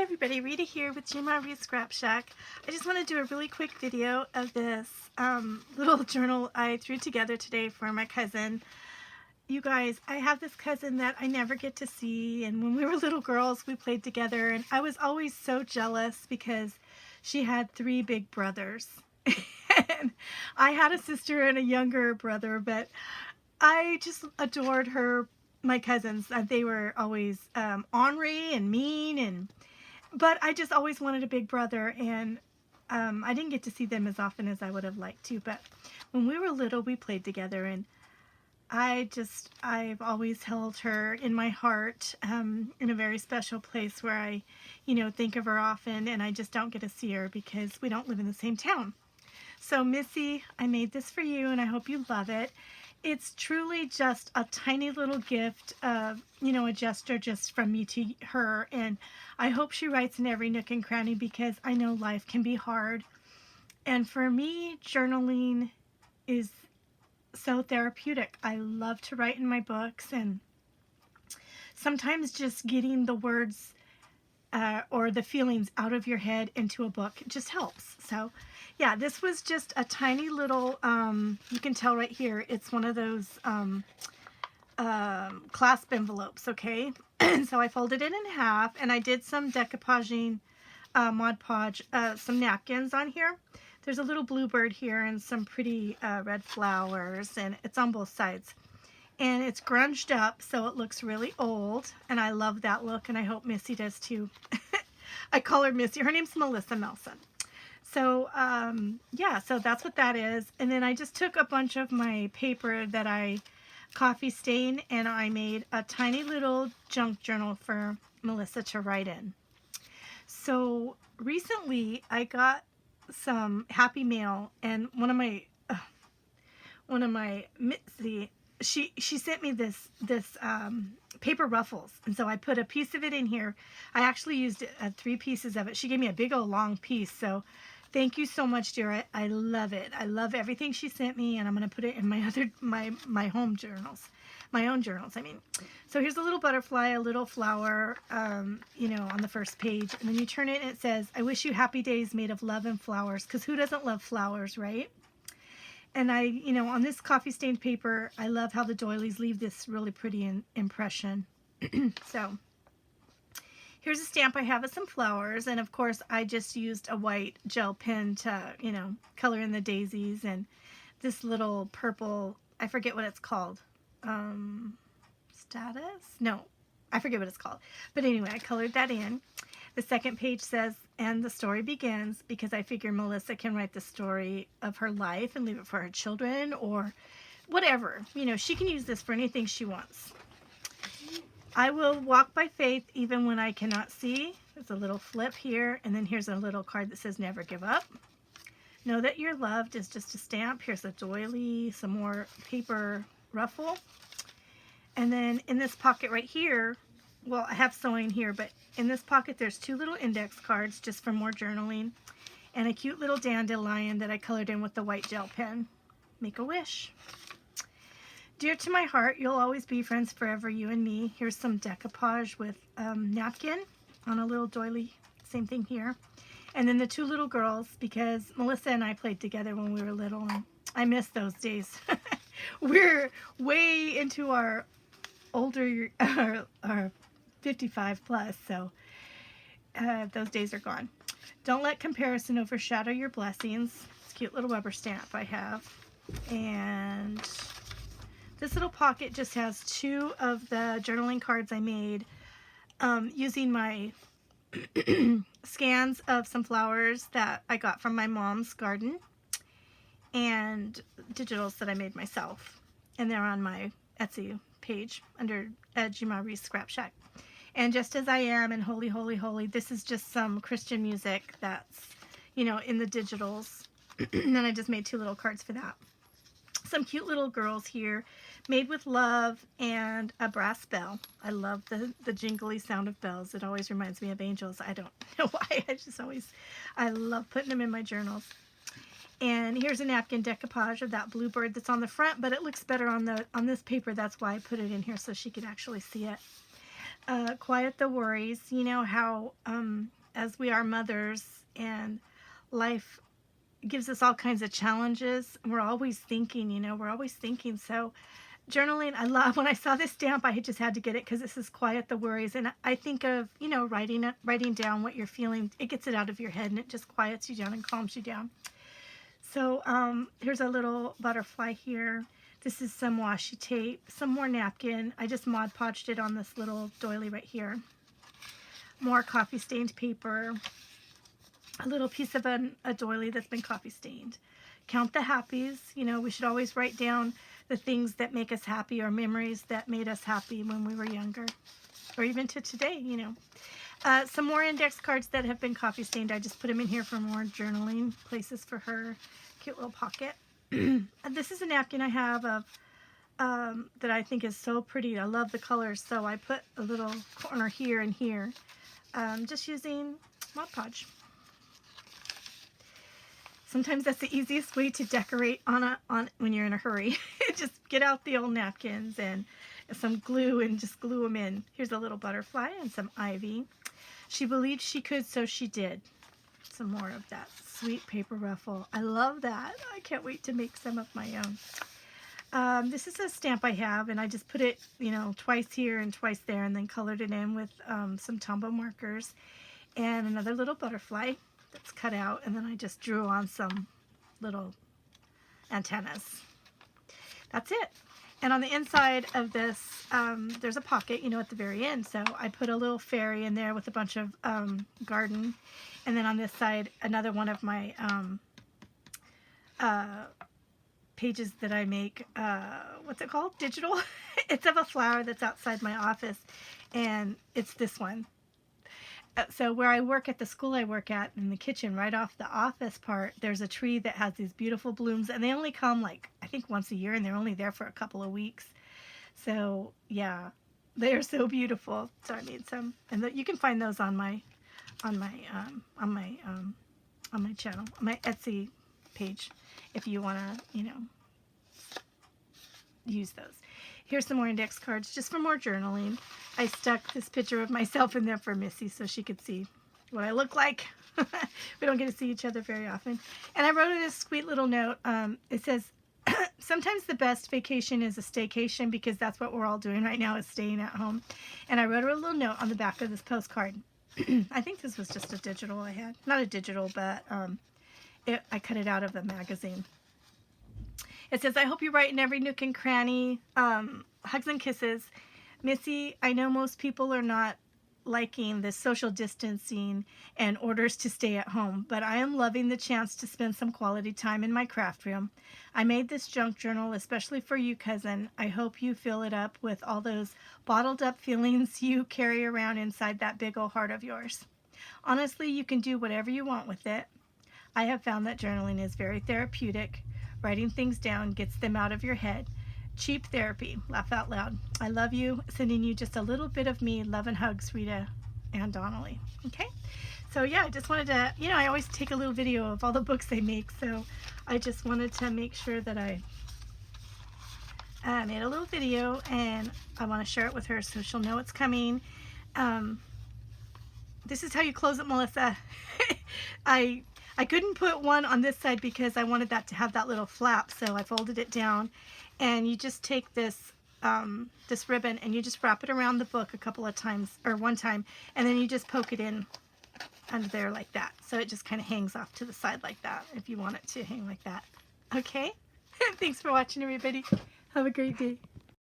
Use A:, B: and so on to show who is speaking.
A: everybody, Rita here with GmaReezScrapShack. I just want to do a really quick video of this little journal I threw together today for my cousin. You guys, I have this cousin that I never get to see, and when we were little girls we played together, and I was always so jealous because she had 3 big brothers. And I had a sister and a younger brother, but I just adored her, my cousins. They were always ornery and mean, but I just always wanted a big brother, and I didn't get to see them as often as I would have liked to. But when we were little, we played together, and I've always held her in my heart in a very special place where I, think of her often, and I just don't get to see her because we don't live in the same town. So Missy, I made this for you, and I hope you love it. It's truly just a tiny little gift of, a gesture just from me to her, and I hope she writes in every nook and cranny because I know life can be hard. And for me, journaling is so therapeutic. I love to write in my books, and sometimes just getting the words or the feelings out of your head into a book just helps. So yeah, this was just a tiny little, you can tell right here, it's one of those clasp envelopes, okay? So I folded it in half, and I did some decoupaging, Mod Podge, some napkins on here. There's a little bluebird here and some pretty red flowers, and it's on both sides. And it's grunged up, so it looks really old, and I love that look, and I hope Missy does too. I call her Missy. Her name's Melissa Melson. So, yeah, so that's what that is. And then I just took a bunch of my paper that I coffee stained, and I made a tiny little junk journal for Melissa to write in. So recently I got some Happy Mail, and one of my Missy, she sent me this paper ruffles, and so I put a piece of it in here. I actually used 3 pieces of it. She gave me a big old long piece, so thank you so much, dear. I love it. I love everything she sent me, and I'm going to put it in my home journals, my own journals, I mean. So here's a little butterfly, a little flower, on the first page, and then you turn it and it says, I wish you happy days made of love and flowers, because who doesn't love flowers, right? And I, on this coffee stained paper, I love how the doilies leave this really pretty impression. So here's a stamp I have of some flowers, and of course I just used a white gel pen to, color in the daisies, and this little purple, I forget what it's called, status? No, I forget what it's called. But anyway, I colored that in. The second page says, and the story begins, because I figure Melissa can write the story of her life and leave it for her children or whatever. She can use this for anything she wants. I will walk by faith even when I cannot see. There's a little flip here, and then here's a little card that says never give up. Know that you're loved is just a stamp. Here's a doily, some more paper ruffle. And then in this pocket right here, well, I have sewing here, but in this pocket there's 2 little index cards just for more journaling, and a cute little dandelion that I colored in with the white gel pen. Make a wish. Dear to my heart, you'll always be friends forever, you and me. Here's some decoupage with napkin on a little doily. Same thing here. And then the 2 little girls, because Melissa and I played together when we were little, and I miss those days. We're way into our older, our 55 plus, so those days are gone. Don't let comparison overshadow your blessings. It's a cute little rubber stamp I have. And this little pocket just has 2 of the journaling cards I made using my scans of some flowers that I got from my mom's garden, and digitals that I made myself, and they're on my Etsy page under GmaReezScrapShack. And Just As I Am and Holy, Holy, Holy, this is just some Christian music that's, in the digitals. And then I just made 2 little cards for that. Some cute little girls here, made with love, and a brass bell. I love the jingly sound of bells. It always reminds me of angels. I don't know why. I love putting them in my journals. And here's a napkin decoupage of that bluebird that's on the front, but it looks better on this paper. That's why I put it in here, so she could actually see it. quiet the worries. You know how as we are mothers and life gives us all kinds of challenges, we're always thinking, we're always thinking. So journaling, I love. When I saw this stamp, I just had to get it because this is quiet the worries. And I think of, writing down what you're feeling. It gets it out of your head and it just quiets you down and calms you down. So here's a little butterfly here. This is some washi tape, some more napkin. I just Mod Podged it on this little doily right here. More coffee stained paper. A little piece of a doily that's been coffee stained. Count the happies. We should always write down the things that make us happy or memories that made us happy when we were younger, or even to today. Some more index cards that have been coffee stained. I just put them in here for more journaling places for her. Cute little pocket. This is a napkin I have of that I think is so pretty. I love the colors, so I put a little corner here and here, just using Mod Podge. Sometimes that's the easiest way to decorate on when you're in a hurry. Just get out the old napkins and some glue and just glue them in. Here's a little butterfly and some ivy. She believed she could, so she did. Some more of that sweet paper ruffle. I love that. I can't wait to make some of my own. This is a stamp I have, and I just put it, twice here and twice there, and then colored it in with some Tombow markers and another little butterfly that's cut out, and then I just drew on some little antennas. That's it. And on the inside of this, there's a pocket, at the very end. So I put a little fairy in there with a bunch of garden. And then on this side, another one of my pages that I make, what's it called? Digital. It's of a flower that's outside my office. And it's this one. So where I work at the school I work at in the kitchen, right off the office part, there's a tree that has these beautiful blooms, and they only come I think once a year, and they're only there for a couple of weeks. So yeah, they're so beautiful. So I made some, and you can find those on my channel, on my Etsy page, if you want to, use those. Here's some more index cards just for more journaling. I stuck this picture of myself in there for Missy so she could see what I look like. We don't get to see each other very often. And I wrote her this sweet little note. It says, sometimes the best vacation is a staycation, because that's what we're all doing right now, is staying at home. And I wrote her a little note on the back of this postcard. I think this was just a digital I had. Not a digital, but I cut it out of a magazine. It says, I hope you write in every nook and cranny. Hugs and kisses. Missy, I know most people are not liking the social distancing and orders to stay at home, but I am loving the chance to spend some quality time in my craft room. I made this junk journal especially for you, cousin. I hope you fill it up with all those bottled up feelings you carry around inside that big old heart of yours. Honestly, you can do whatever you want with it. I have found that journaling is very therapeutic. Writing things down gets them out of your head. Cheap therapy. Laugh out loud. I love you. Sending you just a little bit of me. Love and hugs, Rita and Donnelly. Okay? So yeah, I just wanted to, I always take a little video of all the books they make. So I just wanted to make sure that I made a little video, and I want to share it with her so she'll know it's coming. This is how you close it, Melissa. I couldn't put one on this side because I wanted that to have that little flap, so I folded it down. And you just take this this ribbon and you just wrap it around the book a couple of times, or one time, and then you just poke it in under there like that. So it just kind of hangs off to the side like that, if you want it to hang like that. Okay? Thanks for watching, everybody. Have a great day.